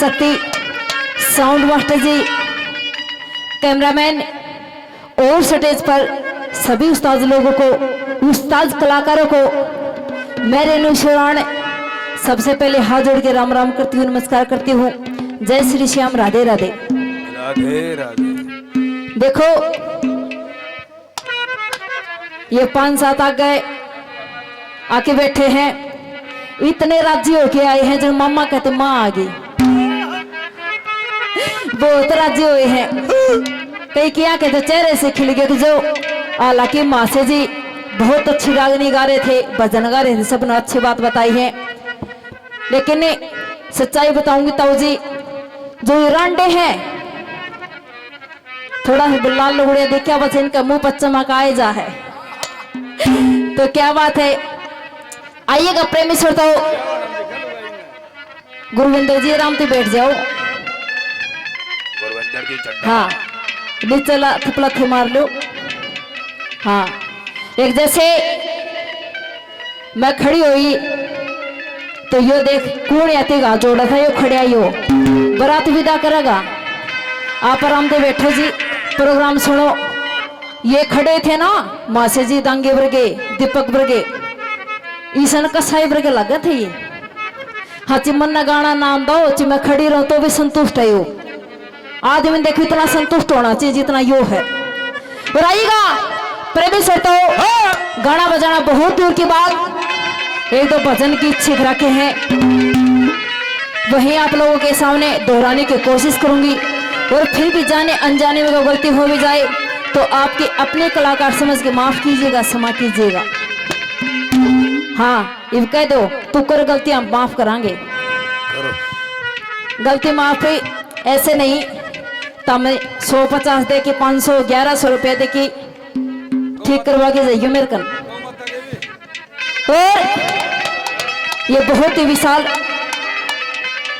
शक्ति, sound master जी, cameraman और stage पर सभी उस्ताद लोगों को, उस्ताद कलाकारों को मैं रेणु शरण सबसे पहले हाथ जोड़ के राम राम करती हूँ, नमस्कार करती हूँ। जय श्री श्याम, राधे राधे। राधे राधे। देखो ये 5-7 आ गए, आके बैठे हैं, इतने राजी होके आए हैं जो मामा कहते माँ आ गई। बहुत राजी हुए हैं, कई क्या कहते चेहरे से खिल गए। तो जो हालांकि मासे जी बहुत अच्छी रागनी गा रहे थे, भजन गा रहे थे, सबने अच्छी बात बताई है, लेकिन सच्चाई बताऊंगी ताऊ जी, जो ये रांडे हैं थोड़ा लाल लुगड़े देख क्या बस इनका मुंह पर चमक आए जा है। तो क्या बात है, आइएगा प्रेमी श्रोताओ, गुरविंदर जी आराम से बैठ जाओ। गुरविंदर जी चड्ढा। हाँ नीचे थपला थे मार लो। हाँ एक जैसे मैं खड़ी हुई तो यो देख कौन आतेगा जोड़ा था, यो खड़ा यो बारात विदा करेगा। आप आराम से बैठो जी, प्रोग्राम सुनो। ये खड़े थे ना मासे जी, दांगे वर्गे, दीपक वर्गे, ईसन कसाई वर्गे लगे थे ये। हाँ चिमन्ना गाना नाम दो ची मैं खड़ी रहूं तो भी संतुष्ट है यो। आदमी देखो इतना संतुष्ट होना चाहिए जितना यो है। और आइएगा प्रेमी श्रोताओ, गाना बजाना बहुत दूर की बात, एक दो भजन की इच्छा रखे हैं, वही आप लोगों के सामने दोहराने की कोशिश करूंगी। और फिर भी जाने अनजाने में गलती हो भी जाए तो आपके अपने कलाकार समझ के माफ कीजिएगा, क्षमा कीजिएगा। हाँ इब कह दो तू कर गलतियां माफ करांगे, गलती माफ ही ऐसे नहीं। तब 150 दे के 500 1100 रुपया दे के ठीक करवा के जाइए मेरे कन। और ये बहुत ही विशाल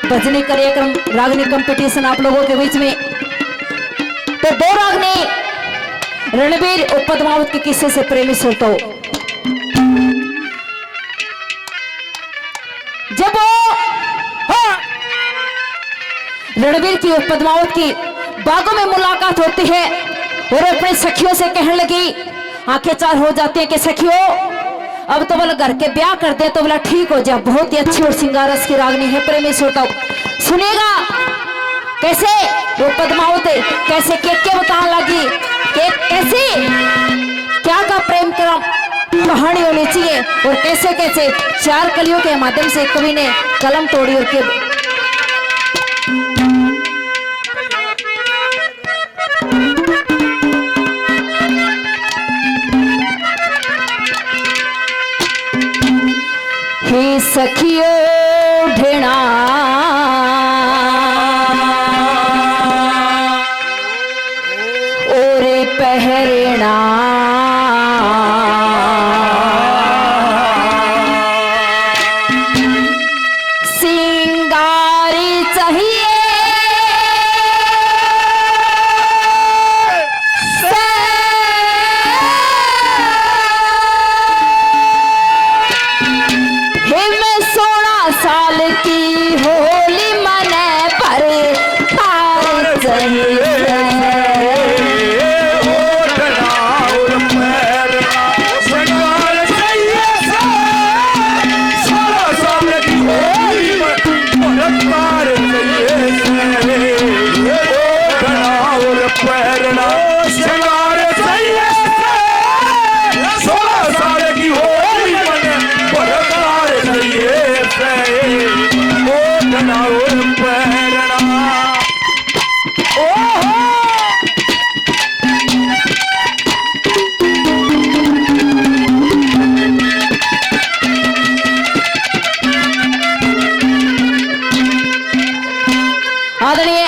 भजनी कार्यक्रम, रागनी कंपटीशन आप लोगों के बीच में। तो 2 रागनी रणबीर और पद्मावत के किस्से से प्रेमी श्रोताओ, जब वो रणबीर की और पद्मावत की बागों में मुलाकात होती है और अपने सखियों से कहने लगी, आंखें चार हो जाती है कि सखियों अब तो बोला घर के ब्याह कर दे तो बोला ठीक हो जाए। बहुत ही अच्छी और सिंगारस की रागनी है प्रेमी श्रोताओ, सुनिएगा कैसे वो पद्मावत कैसे के बताने लगी कि कैसे क्या का प्रेम का कहानी होनी चाहिए और कैसे कैसे 4 कलियों के माध्यम से कवि ने कलम तोड़ी और के हे सखियों ढेणा और पहरेणा, सिंगारी चाहिए साल की होली मने पर हार चाहिए। आदरणीय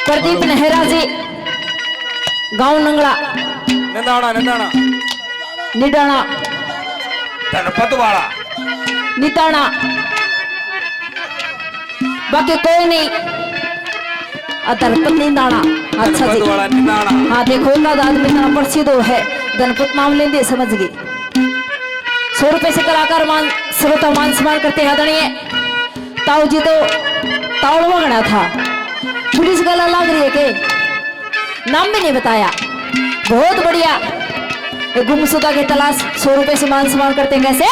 प्रदीप नेहरा जी, गांव नंगड़ा निदाना निदाना निडाना धनपत वाला निताना, बाकी कोई नहीं धनपत निदाना। अच्छा जी हाँ देखो एक आदमी इतना प्रसिद्ध है धनपत नाम लेंदे समझ गए। 100 रुपए से कलाकार मान श्रोता मान सम्मान करते हैं। आदरणीय ताऊ जी तो तावड़ वगड़ा था। पुलिस गला लग रही है के नाम भी नहीं बताया। बहुत बढ़िया। गुमशुदा की तलाश 100 रुपए से मान सम्मान करते हैं कैसे?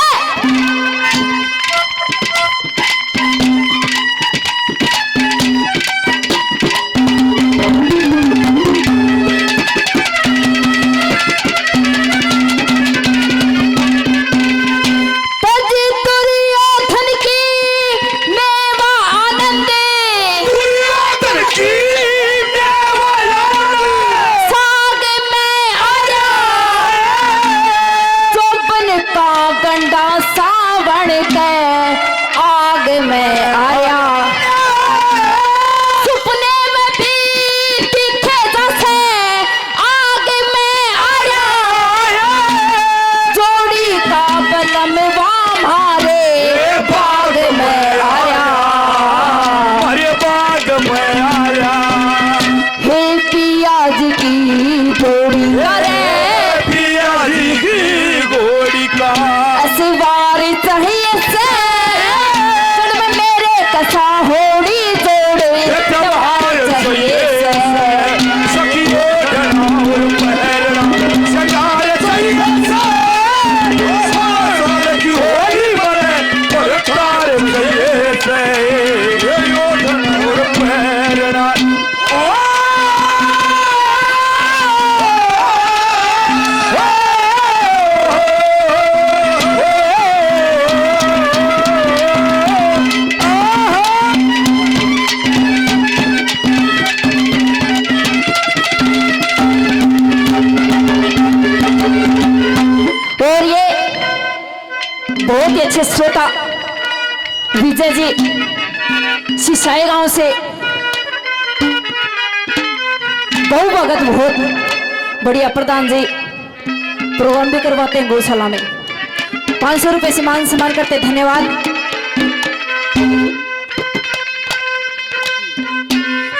अच्छे श्रोता विजय जी सिसाई गांव से बहु भगत बहुत बढ़िया प्रधान जी प्रोग्राम भी करवाते हैं गौशाला में। 500 रुपए से मान सम्मान करते, धन्यवाद।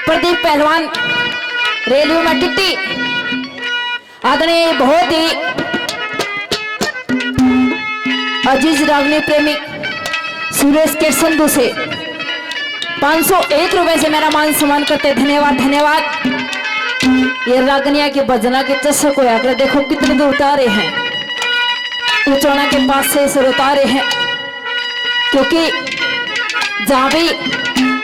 प्रदीप पहलवान रेलवे में टिट्टी आदरणीय बहुत ही अजीज रागनी प्रेमी सुरेश के संधु से 501 रुपए से मेरा मान सम्मान करते, धन्यवाद धन्यवाद। ये रागनिया के भजना के चस्से को आकर देखो कितने दूर उतारे हैं, उचौना के पास से इसे उतारे हैं, क्योंकि जहाँ भी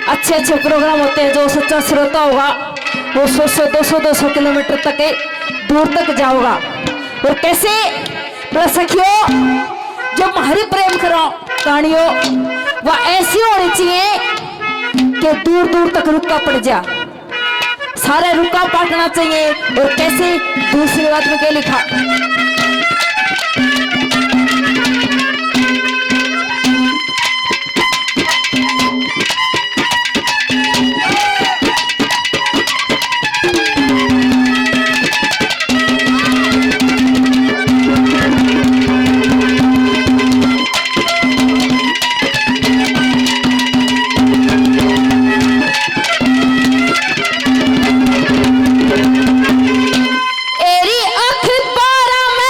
अच्छे अच्छे प्रोग्राम होते हैं जो सच्चा श्रोता होगा वो 100-200 किलोमीटर तक दूर तक जाओगा। और कैसे सखियों जब हरि प्रेम करो कहानियों वह ऐसी होनी चाहिए कि दूर दूर तक रुका पड़ जा, सारे रुका पाटना चाहिए। और कैसे दूसरी बात में क्या लिखा, एरी अख पारा में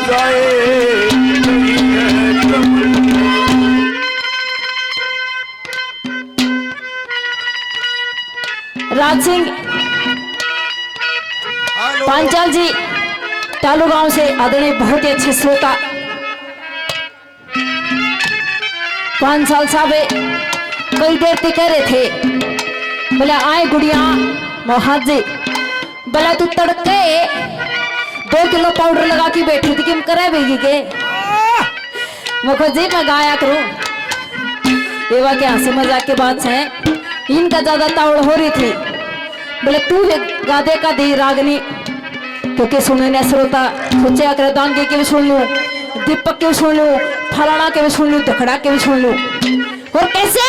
जाए राज सिंह पांचाल जी तालू गांव से आदरणीय बहुत ही अच्छे श्रोता 5 साल साहब कई देर तक कह रहे थे बोले आए गुड़िया मोहन जी बोला तू तड़के 2 किलो पाउडर लगा के बैठी थी कि करे बेगी के मुखो जी मैं गाया करूं ये वाक्य हंसी मजाक की बात है इनका ज्यादा तावड़ हो रही थी बोले तू गादे का दी रागनी क्योंकि सुनने ने श्रोता सोचे अगर दांगे के भी सुन लूं दीपक के भी सुन लूं फलाना के भी सुन लूं दखड़ा के भी सुन लूं और कैसे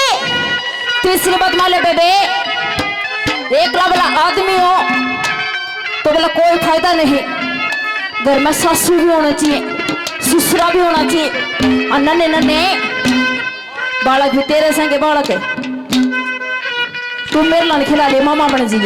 तीसरी बात मान ले बेबे एकला बोला आदमी हो तो बोला कोई फायदा नहीं घर में सासू भी होना चाहिए ससुरा भी होना चाहिए और नन्हे नन्हे बालक भी तेरे संगे बालक है तू मेरे लाने खिला ले मामा बन जी